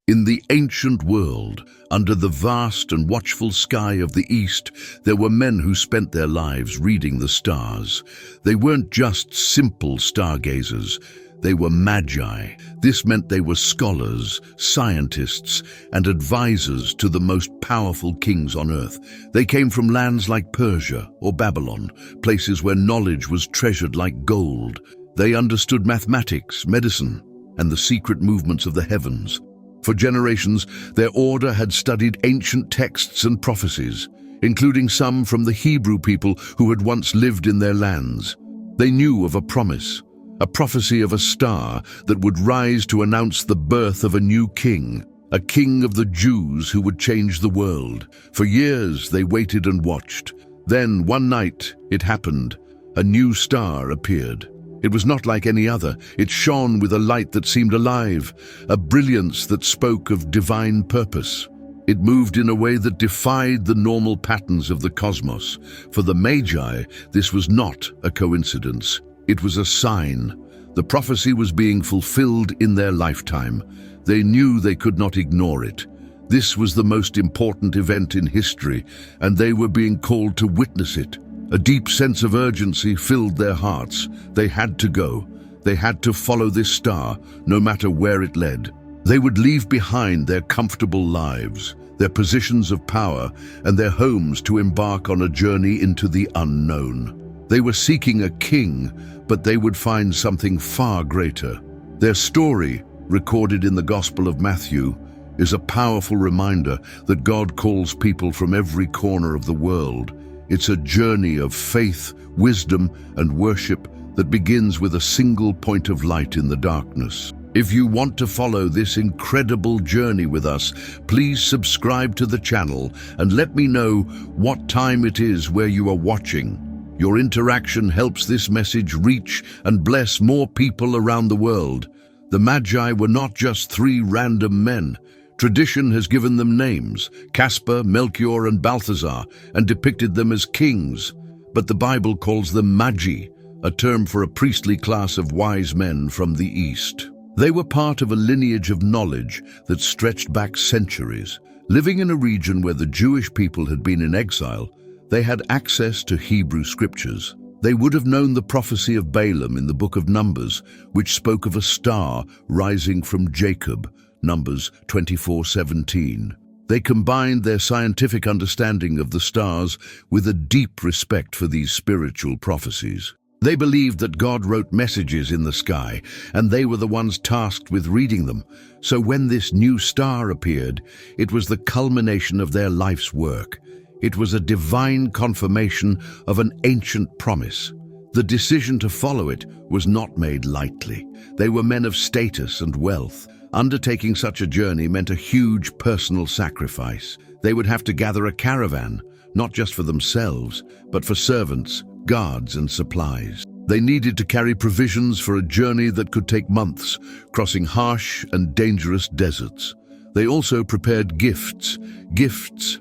In the ancient world, under the vast and watchful sky of the East, there were men who spent their lives reading the stars. They weren't just simple stargazers. They were magi. This meant they were scholars, scientists, and advisors to the most powerful kings on earth. They came from lands like Persia or Babylon, places where knowledge was treasured like gold. They understood mathematics, medicine, and the secret movements of the heavens. For generations, their order had studied ancient texts and prophecies, including some from the Hebrew people who had once lived in their lands. They knew of a promise, a prophecy of a star that would rise to announce the birth of a new king, a king of the Jews who would change the world. For years, they waited and watched. Then, one night, it happened. A new star appeared. It was not like any other. It shone with a light that seemed alive, a brilliance that spoke of divine purpose. It moved in a way that defied the normal patterns of the cosmos. For the Magi, this was not a coincidence. It was a sign. The prophecy was being fulfilled in their lifetime. They knew they could not ignore it. This was the most important event in history, and they were being called to witness it. A deep sense of urgency filled their hearts. They had to go. They had to follow this star, no matter where it led. They would leave behind their comfortable lives, their positions of power, and their homes to embark on a journey into the unknown. They were seeking a king, but they would find something far greater. Their story, recorded in the Gospel of Matthew, is a powerful reminder that God calls people from every corner of the world. It's a journey of faith, wisdom, and worship that begins with a single point of light in the darkness. If you want to follow this incredible journey with us, please subscribe to the channel and let me know what time it is where you are watching. Your interaction helps this message reach and bless more people around the world. The Magi were not just three random men. Tradition has given them names, Caspar, Melchior, and Balthazar, and depicted them as kings. But the Bible calls them magi, a term for a priestly class of wise men from the East. They were part of a lineage of knowledge that stretched back centuries. Living in a region where the Jewish people had been in exile, they had access to Hebrew scriptures. They would have known the prophecy of Balaam in the book of Numbers, which spoke of a star rising from Jacob, Numbers 24:17. They combined their scientific understanding of the stars with a deep respect for these spiritual prophecies. They believed that God wrote messages in the sky, and they were the ones tasked with reading them. So when this new star appeared, it was the culmination of their life's work. It was a divine confirmation of an ancient promise. The decision to follow it was not made lightly. They were men of status and wealth. Undertaking such a journey meant a huge personal sacrifice. They would have to gather a caravan, not just for themselves, but for servants, guards, and supplies. They needed to carry provisions for a journey that could take months, crossing harsh and dangerous deserts. They also prepared gifts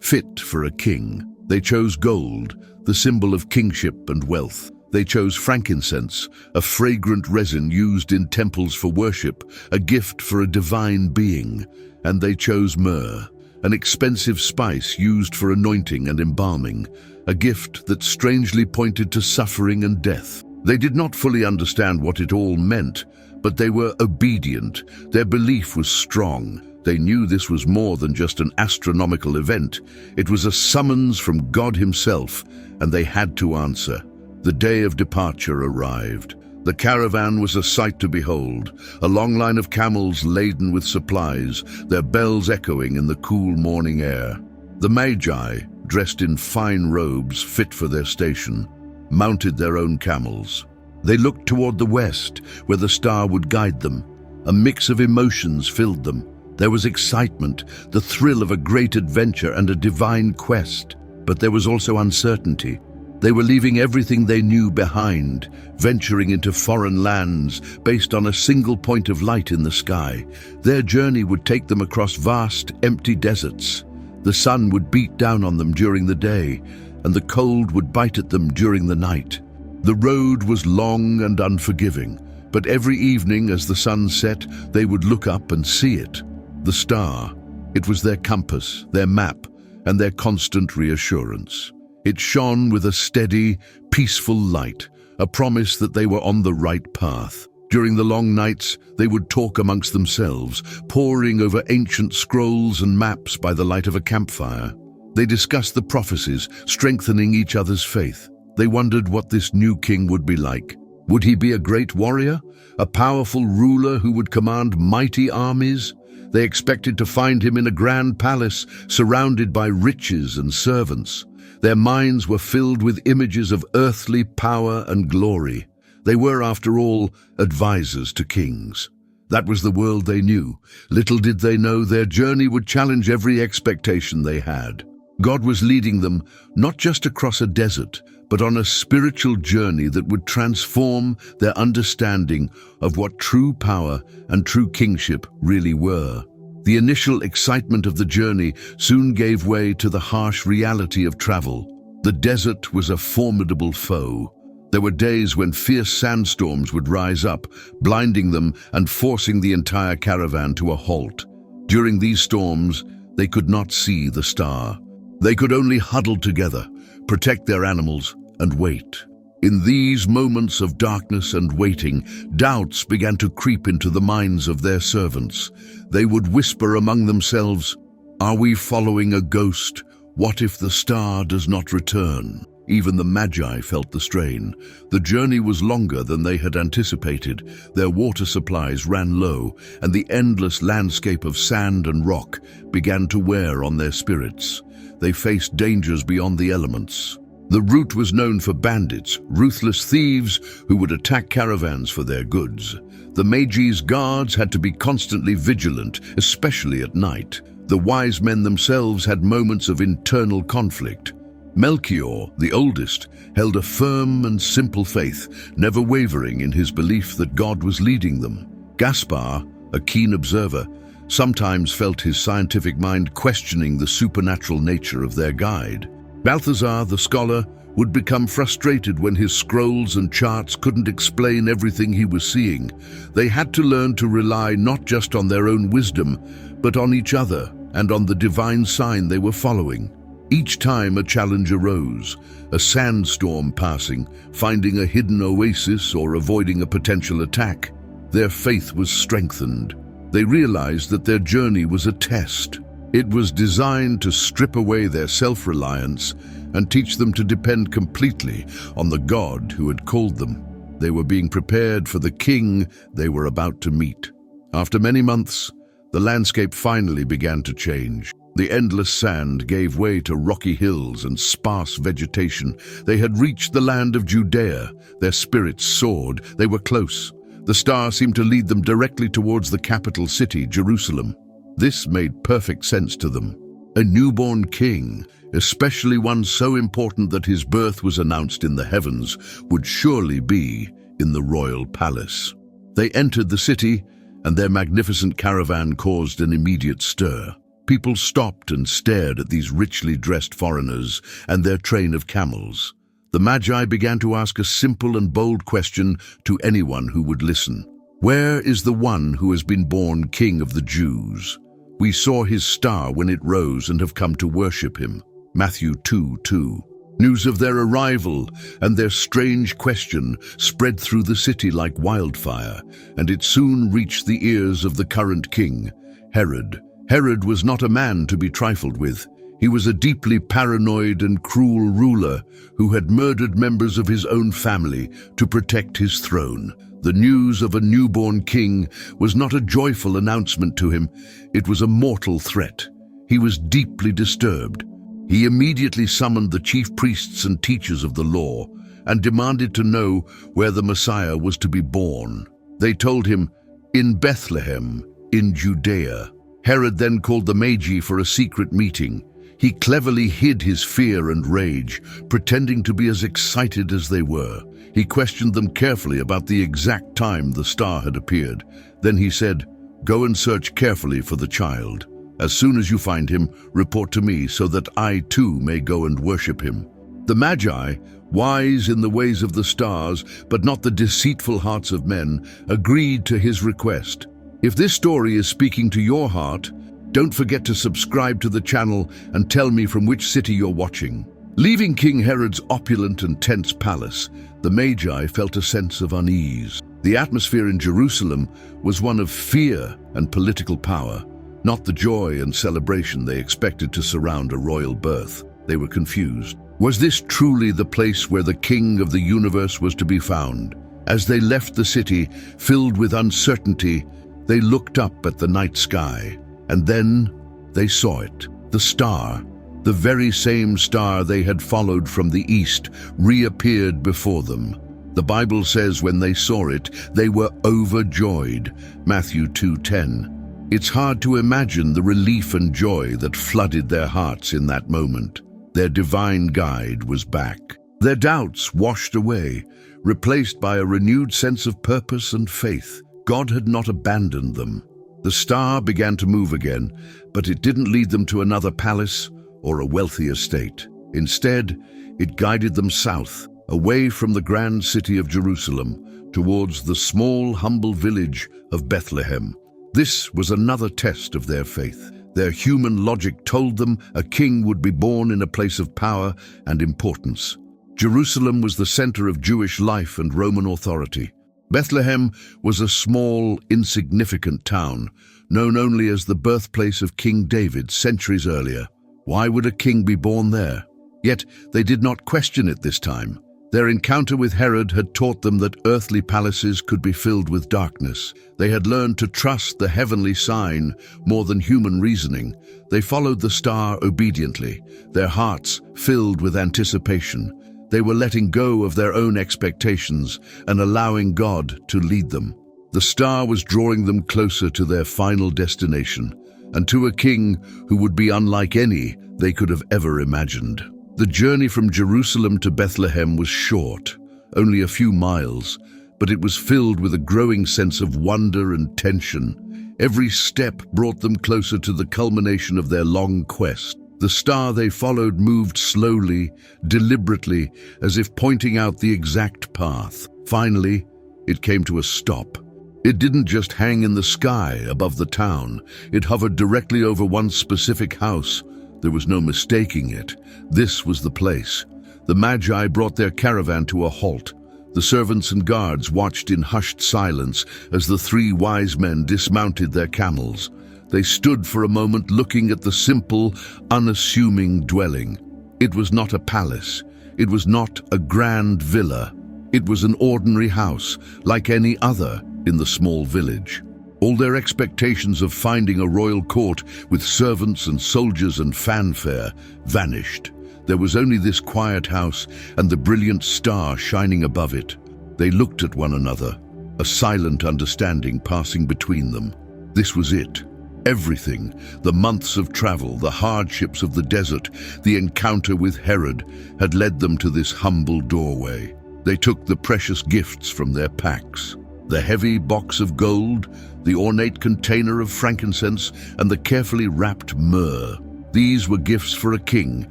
fit for a king. They chose gold, the symbol of kingship and wealth. They chose frankincense, a fragrant resin used in temples for worship, a gift for a divine being. And they chose myrrh, an expensive spice used for anointing and embalming, a gift that strangely pointed to suffering and death. They did not fully understand what it all meant, but they were obedient. Their belief was strong. They knew this was more than just an astronomical event. It was a summons from God himself, and they had to answer. The day of departure arrived. The caravan was a sight to behold, a long line of camels laden with supplies, their bells echoing in the cool morning air. The Magi, dressed in fine robes fit for their station, mounted their own camels. They looked toward the west, where the star would guide them. A mix of emotions filled them. There was excitement, the thrill of a great adventure and a divine quest. But there was also uncertainty. They were leaving everything they knew behind, venturing into foreign lands based on a single point of light in the sky. Their journey would take them across vast, empty deserts. The sun would beat down on them during the day, and the cold would bite at them during the night. The road was long and unforgiving, but every evening as the sun set, they would look up and see it. The star, it was their compass, their map, and their constant reassurance. It shone with a steady, peaceful light, a promise that they were on the right path. During the long nights, they would talk amongst themselves, poring over ancient scrolls and maps by the light of a campfire. They discussed the prophecies, strengthening each other's faith. They wondered what this new king would be like. Would he be a great warrior? A powerful ruler who would command mighty armies? They expected to find him in a grand palace, surrounded by riches and servants. Their minds were filled with images of earthly power and glory. They were, after all, advisors to kings. That was the world they knew. Little did they know their journey would challenge every expectation they had. God was leading them not just across a desert, but on a spiritual journey that would transform their understanding of what true power and true kingship really were. The initial excitement of the journey soon gave way to the harsh reality of travel. The desert was a formidable foe. There were days when fierce sandstorms would rise up, blinding them and forcing the entire caravan to a halt. During these storms, they could not see the star. They could only huddle together, protect their animals, and wait. In these moments of darkness and waiting, doubts began to creep into the minds of their servants. They would whisper among themselves, "Are we following a ghost? What if the star does not return?" Even the Magi felt the strain. The journey was longer than they had anticipated. Their water supplies ran low, and the endless landscape of sand and rock began to wear on their spirits. They faced dangers beyond the elements. The route was known for bandits, ruthless thieves who would attack caravans for their goods. The Magi's guards had to be constantly vigilant, especially at night. The wise men themselves had moments of internal conflict. Melchior, the oldest, held a firm and simple faith, never wavering in his belief that God was leading them. Gaspar, a keen observer, sometimes felt his scientific mind questioning the supernatural nature of their guide. Balthazar, the scholar, would become frustrated when his scrolls and charts couldn't explain everything he was seeing. They had to learn to rely not just on their own wisdom, but on each other and on the divine sign they were following. Each time a challenge arose, a sandstorm passing, finding a hidden oasis or avoiding a potential attack, their faith was strengthened. They realized that their journey was a test. It was designed to strip away their self-reliance and teach them to depend completely on the God who had called them. They were being prepared for the king they were about to meet. After many months, the landscape finally began to change. The endless sand gave way to rocky hills and sparse vegetation. They had reached the land of Judea. Their spirits soared. They were close. The star seemed to lead them directly towards the capital city, Jerusalem. This made perfect sense to them. A newborn king, especially one so important that his birth was announced in the heavens, would surely be in the royal palace. They entered the city, and their magnificent caravan caused an immediate stir. People stopped and stared at these richly dressed foreigners and their train of camels. The Magi began to ask a simple and bold question to anyone who would listen. "Where is the one who has been born King of the Jews? We saw his star when it rose and have come to worship him." Matthew 2:2. News of their arrival and their strange question spread through the city like wildfire, and it soon reached the ears of the current king, Herod. Herod was not a man to be trifled with. He was a deeply paranoid and cruel ruler who had murdered members of his own family to protect his throne. The news of a newborn king was not a joyful announcement to him, it was a mortal threat. He was deeply disturbed. He immediately summoned the chief priests and teachers of the law and demanded to know where the Messiah was to be born. They told him, "In Bethlehem, in Judea." Herod then called the Magi for a secret meeting. He cleverly hid his fear and rage, pretending to be as excited as they were. He questioned them carefully about the exact time the star had appeared. Then he said, "Go and search carefully for the child. As soon as you find him, report to me so that I too may go and worship him." The Magi, wise in the ways of the stars, but not the deceitful hearts of men, agreed to his request. If this story is speaking to your heart, don't forget to subscribe to the channel and tell me from which city you're watching. Leaving King Herod's opulent and tense palace, the Magi felt a sense of unease. The atmosphere in Jerusalem was one of fear and political power, not the joy and celebration they expected to surround a royal birth. They were confused. Was this truly the place where the King of the universe was to be found? As they left the city, filled with uncertainty, they looked up at the night sky, and then they saw it. The star, the very same star they had followed from the east, reappeared before them. The Bible says when they saw it, they were overjoyed. Matthew 2:10. It's hard to imagine the relief and joy that flooded their hearts in that moment. Their divine guide was back. Their doubts washed away, replaced by a renewed sense of purpose and faith. God had not abandoned them. The star began to move again, but it didn't lead them to another palace or a wealthy estate. Instead, it guided them south, away from the grand city of Jerusalem, towards the small, humble village of Bethlehem. This was another test of their faith. Their human logic told them a king would be born in a place of power and importance. Jerusalem was the center of Jewish life and Roman authority. Bethlehem was a small, insignificant town, known only as the birthplace of King David centuries earlier. Why would a king be born there? Yet they did not question it this time. Their encounter with Herod had taught them that earthly palaces could be filled with darkness. They had learned to trust the heavenly sign more than human reasoning. They followed the star obediently, their hearts filled with anticipation. They were letting go of their own expectations and allowing God to lead them. The star was drawing them closer to their final destination, and to a king who would be unlike any they could have ever imagined. The journey from Jerusalem to Bethlehem was short, only a few miles, but it was filled with a growing sense of wonder and tension. Every step brought them closer to the culmination of their long quest. The star they followed moved slowly, deliberately, as if pointing out the exact path. Finally, it came to a stop. It didn't just hang in the sky above the town. It hovered directly over one specific house. There was no mistaking it. This was the place. The Magi brought their caravan to a halt. The servants and guards watched in hushed silence as the three wise men dismounted their camels. They stood for a moment looking at the simple, unassuming dwelling. It was not a palace. It was not a grand villa. It was an ordinary house, like any other in the small village. All their expectations of finding a royal court with servants and soldiers and fanfare vanished. There was only this quiet house and the brilliant star shining above it. They looked at one another, a silent understanding passing between them. This was it. Everything, the months of travel, the hardships of the desert, the encounter with Herod, had led them to this humble doorway. They took the precious gifts from their packs. The heavy box of gold, the ornate container of frankincense, and the carefully wrapped myrrh. These were gifts for a king,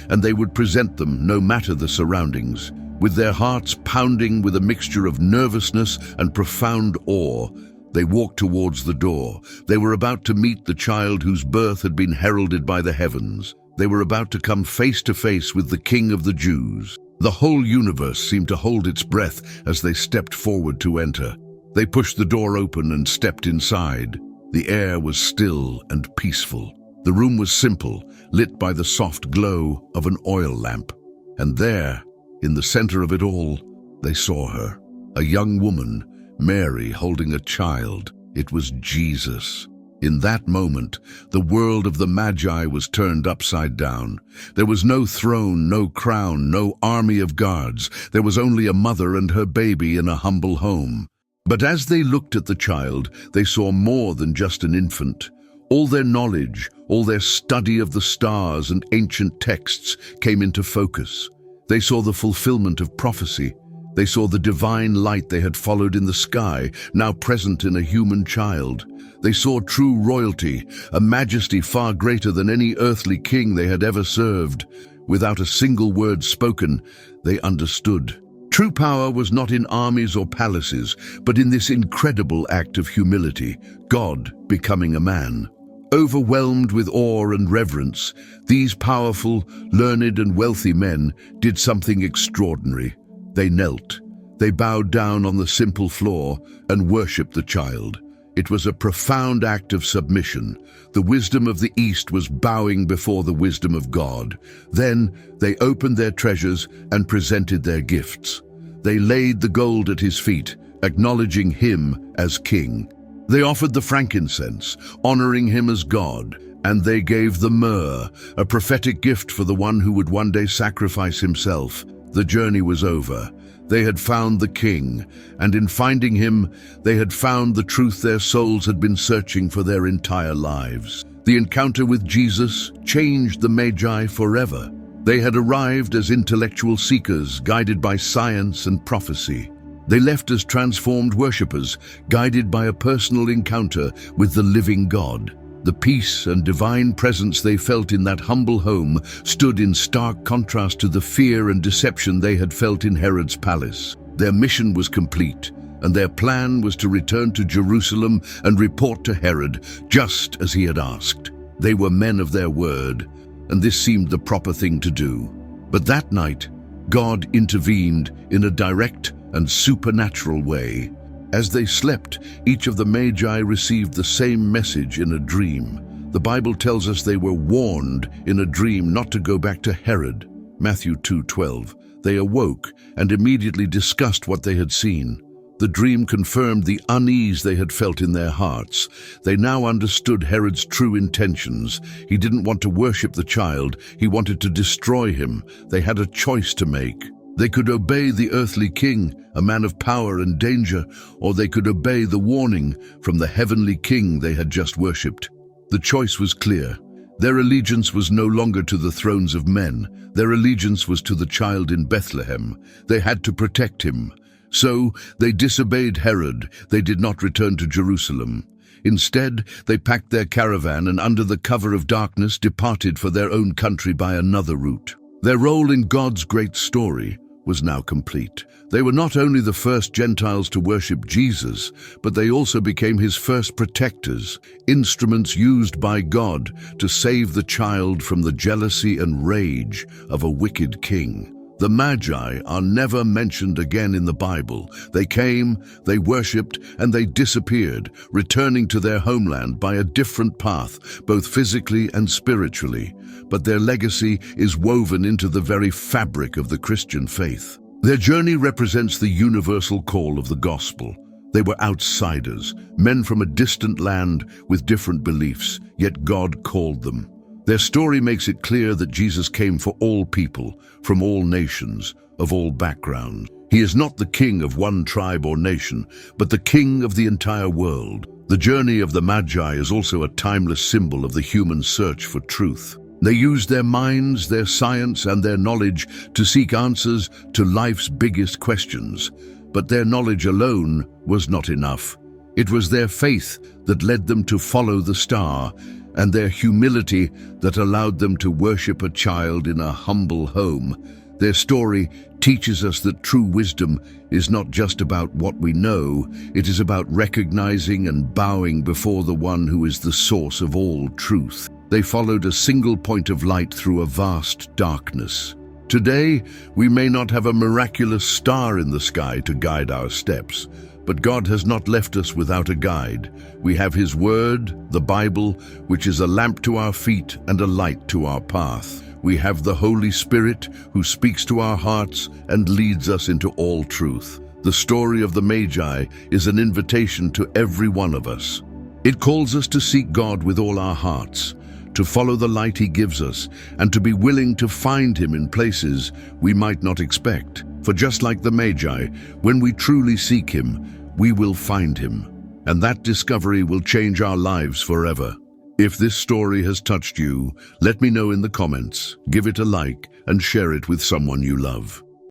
and they would present them no matter the surroundings. With their hearts pounding with a mixture of nervousness and profound awe, they walked towards the door. They were about to meet the child whose birth had been heralded by the heavens. They were about to come face to face with the King of the Jews. The whole universe seemed to hold its breath as they stepped forward to enter. They pushed the door open and stepped inside. The air was still and peaceful. The room was simple, lit by the soft glow of an oil lamp. And there, in the center of it all, they saw her, a young woman, Mary, holding a child. It was Jesus. In that moment, the world of the Magi was turned upside down. There was no throne, no crown, no army of guards. There was only a mother and her baby in a humble home. But as they looked at the child, they saw more than just an infant. All their knowledge, all their study of the stars and ancient texts came into focus. They saw the fulfillment of prophecy. They saw the divine light they had followed in the sky, now present in a human child. They saw true royalty, a majesty far greater than any earthly king they had ever served. Without a single word spoken, they understood. True power was not in armies or palaces, but in this incredible act of humility, God becoming a man. Overwhelmed with awe and reverence, these powerful, learned and wealthy men did something extraordinary. They knelt. They bowed down on the simple floor and worshipped the child. It was a profound act of submission. The wisdom of the East was bowing before the wisdom of God. Then they opened their treasures and presented their gifts. They laid the gold at his feet, acknowledging him as king. They offered the frankincense, honoring him as God, and they gave the myrrh, a prophetic gift for the one who would one day sacrifice himself. The journey was over. They had found the king, and in finding him, they had found the truth their souls had been searching for their entire lives. The encounter with Jesus changed the Magi forever. They had arrived as intellectual seekers, guided by science and prophecy. They left as transformed worshippers, guided by a personal encounter with the living God. The peace and divine presence they felt in that humble home stood in stark contrast to the fear and deception they had felt in Herod's palace. Their mission was complete, and their plan was to return to Jerusalem and report to Herod, just as he had asked. They were men of their word, and this seemed the proper thing to do. But that night, God intervened in a direct and supernatural way. As they slept, each of the Magi received the same message in a dream. The Bible tells us they were warned in a dream not to go back to Herod. Matthew 2:12. They awoke and immediately discussed what they had seen. The dream confirmed the unease they had felt in their hearts. They now understood Herod's true intentions. He didn't want to worship the child, he wanted to destroy him. They had a choice to make. They could obey the earthly king, a man of power and danger, or they could obey the warning from the heavenly king they had just worshipped. The choice was clear. Their allegiance was no longer to the thrones of men. Their allegiance was to the child in Bethlehem. They had to protect him. So they disobeyed Herod. They did not return to Jerusalem. Instead, they packed their caravan and under the cover of darkness departed for their own country by another route. Their role in God's great story was now complete. They were not only the first Gentiles to worship Jesus, but they also became his first protectors, instruments used by God to save the child from the jealousy and rage of a wicked king. The Magi are never mentioned again in the Bible. They came, they worshipped, and they disappeared, returning to their homeland by a different path, both physically and spiritually. But their legacy is woven into the very fabric of the Christian faith. Their journey represents the universal call of the gospel. They were outsiders, men from a distant land with different beliefs, yet God called them. Their story makes it clear that Jesus came for all people, from all nations, of all backgrounds. He is not the king of one tribe or nation, but the king of the entire world. The journey of the Magi is also a timeless symbol of the human search for truth. They used their minds, their science, and their knowledge to seek answers to life's biggest questions. But their knowledge alone was not enough. It was their faith that led them to follow the star, and their humility that allowed them to worship a child in a humble home. Their story teaches us that true wisdom is not just about what we know, it is about recognizing and bowing before the one who is the source of all truth. They followed a single point of light through a vast darkness. Today, we may not have a miraculous star in the sky to guide our steps, but God has not left us without a guide. We have His Word, the Bible, which is a lamp to our feet and a light to our path. We have the Holy Spirit, who speaks to our hearts and leads us into all truth. The story of the Magi is an invitation to every one of us. It calls us to seek God with all our hearts, to follow the light He gives us, and to be willing to find Him in places we might not expect. For just like the Magi, when we truly seek Him, we will find Him, and that discovery will change our lives forever. If this story has touched you, let me know in the comments, give it a like, and share it with someone you love.